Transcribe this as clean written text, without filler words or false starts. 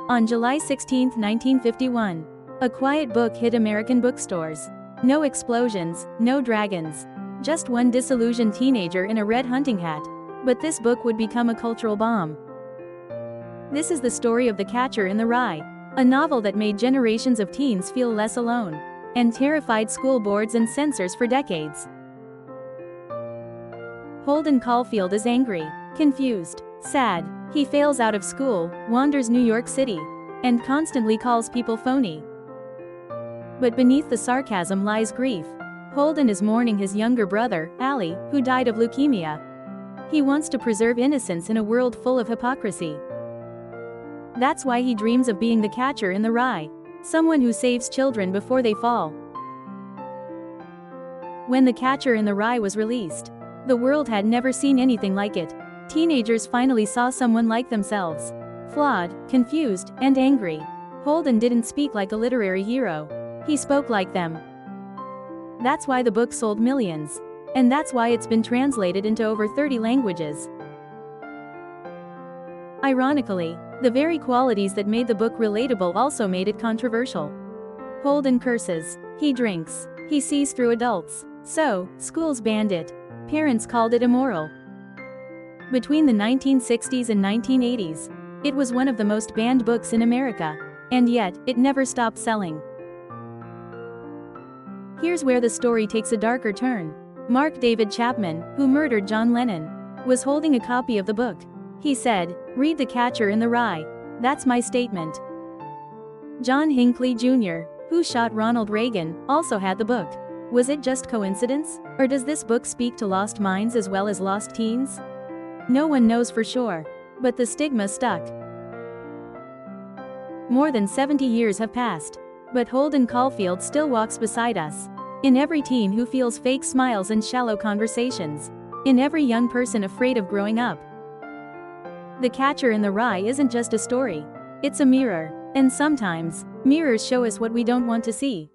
On July 16, 1951, a quiet book hit American bookstores. No explosions, no dragons. Just one disillusioned teenager in a red hunting hat. But this book would become a cultural bomb. This is the story of The Catcher in the Rye, a novel that made generations of teens feel less alone, and terrified school boards and censors for decades. Holden Caulfield is angry, confused, sad. He fails out of school, wanders New York City, and constantly calls people phony. But beneath the sarcasm lies grief. Holden is mourning his younger brother, Allie, who died of leukemia. He wants to preserve innocence in a world full of hypocrisy. That's why he dreams of being the catcher in the rye, someone who saves children before they fall. When The Catcher in the Rye was released, the world had never seen anything like it. Teenagers finally saw someone like themselves. Flawed, confused, and angry. Holden didn't speak like a literary hero. He spoke like them. That's why the book sold millions. And that's why it's been translated into over 30 languages. Ironically, the very qualities that made the book relatable also made it controversial. Holden curses. He drinks. He sees through adults. So, schools banned it. Parents called it immoral. Between the 1960s and 1980s, it was one of the most banned books in America. And yet, it never stopped selling. Here's where the story takes a darker turn. Mark David Chapman, who murdered John Lennon, was holding a copy of the book. He said, "Read The Catcher in the Rye. That's my statement." John Hinckley Jr., who shot Ronald Reagan, also had the book. Was it just coincidence? Or does this book speak to lost minds as well as lost teens? No one knows for sure. But the stigma stuck. More than 70 years have passed. But Holden Caulfield still walks beside us. In every teen who feels fake smiles and shallow conversations. In every young person afraid of growing up. The Catcher in the Rye isn't just a story. It's a mirror. And sometimes, mirrors show us what we don't want to see.